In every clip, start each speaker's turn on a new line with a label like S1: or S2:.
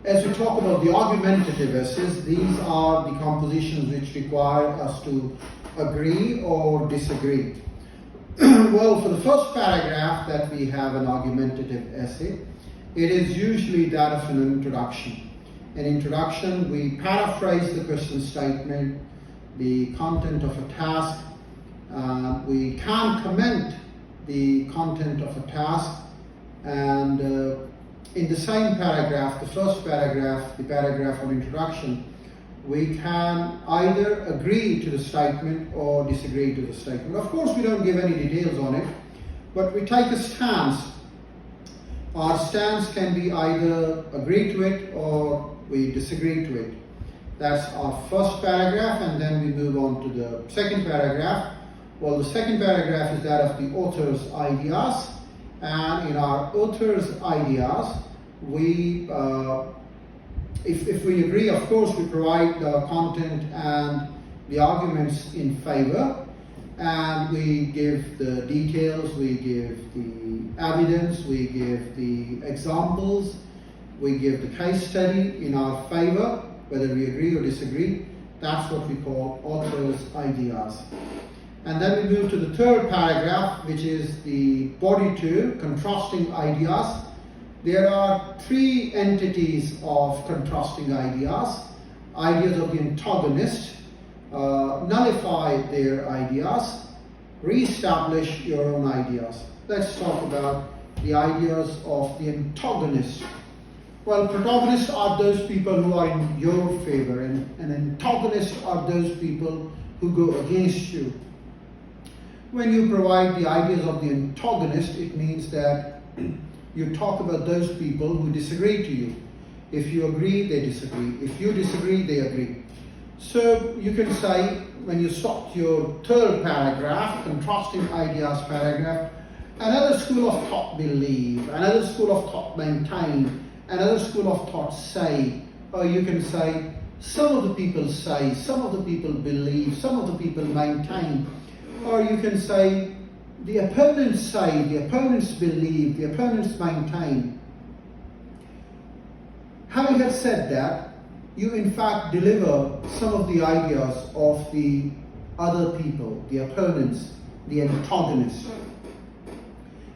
S1: As we talk about the argumentative essays, these are the compositions which require us to agree or disagree. Well, for the first paragraph that we have an argumentative essay, it is usually that of an introduction. In introduction, we paraphrase the question statement, the content of a task. We can comment the content of a task, and in the same paragraph, the first paragraph, the paragraph on introduction, we can either agree to the statement or disagree to the statement. Of course, we don't give any details on it, but we take a stance. Our stance can be either agree to it or we disagree to it. That's our first paragraph, and then we move on to the second paragraph. Well, the second paragraph is that of the author's ideas, and in our author's ideas, we if we agree, of course, we provide the content and the arguments in favor, and we give the details, we give the evidence, we give the examples, we give the case study in our favor, whether we agree or disagree. That's what we call author's ideas. And then we move to the third paragraph, which is the body 2, contrasting ideas. There are three entities of contrasting ideas. Ideas of the antagonist, nullify their ideas, re-establish your own ideas. Let's talk about the ideas of the antagonist. Well, protagonists are those people who are in your favor, and antagonists are those people who go against you. When you provide the ideas of the antagonist, it means that you talk about those people who disagree to you. If you agree, they disagree. If you disagree, they agree. So you can say, when you stop your third paragraph, contrasting ideas paragraph, another school of thought believe, another school of thought maintain, another school of thought say, or you can say, some of the people say, some of the people believe, some of the people maintain, or you can say, the opponents say, the opponents believe, the opponents maintain. Having had said that, you in fact deliver some of the ideas of the other people, the opponents, the antagonists.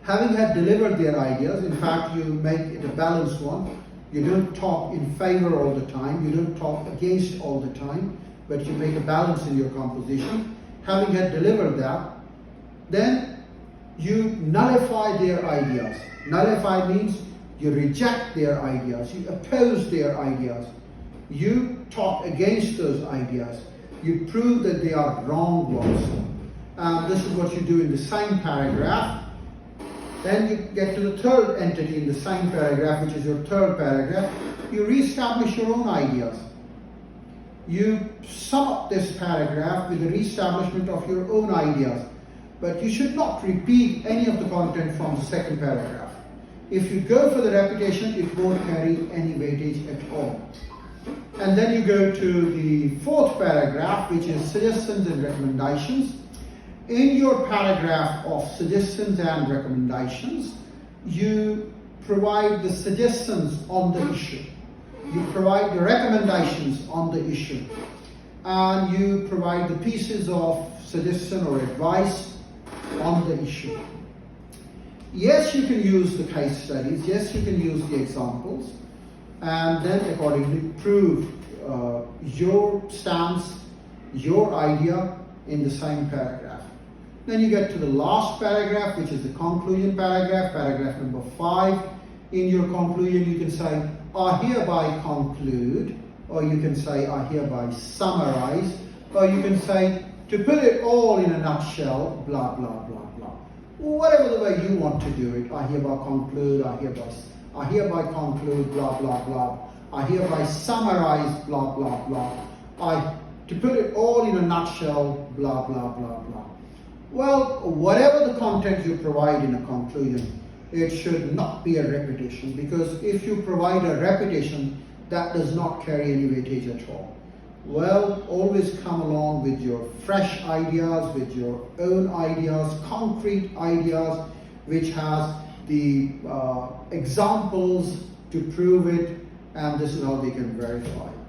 S1: Having had delivered their ideas, in fact you make it a balanced one. You don't talk in favor all the time, you don't talk against all the time, but you make a balance in your composition. Having had delivered that, then you nullify their ideas. Nullify means you reject their ideas, you oppose their ideas, you talk against those ideas, you prove that they are wrong ones. This is what you do in the same paragraph. Then you get to the third entity in the same paragraph, which is your third paragraph. You re-establish your own ideas. You sum up this paragraph with the re-establishment of your own ideas. But you should not repeat any of the content from the second paragraph. If you go for the repetition, it won't carry any weightage at all. And then you go to the fourth paragraph, which is suggestions and recommendations. In your paragraph of suggestions and recommendations, you provide the suggestions on the issue. You provide the recommendations on the issue. And you provide the pieces of suggestion or advice on the issue. Yes, you can use the case studies, yes, you can use the examples, and then accordingly prove your stance, your idea in the same paragraph. Then you get to the last paragraph, which is the conclusion paragraph, paragraph number 5. In your conclusion, you can say, I hereby conclude, or you can say, I hereby summarize, or you can say, to put it all in a nutshell, blah, blah, blah, blah. Whatever the way you want to do it, I hereby conclude, I hereby conclude, blah, blah, blah. I hereby summarize, blah, blah, blah. To put it all in a nutshell, blah, blah, blah, blah. Well, whatever the content you provide in a conclusion, it should not be a repetition, because if you provide a repetition, that does not carry any weightage at all. Well, always come along with your fresh ideas, with your own ideas, concrete ideas, which has the examples to prove it, and this is how we can verify.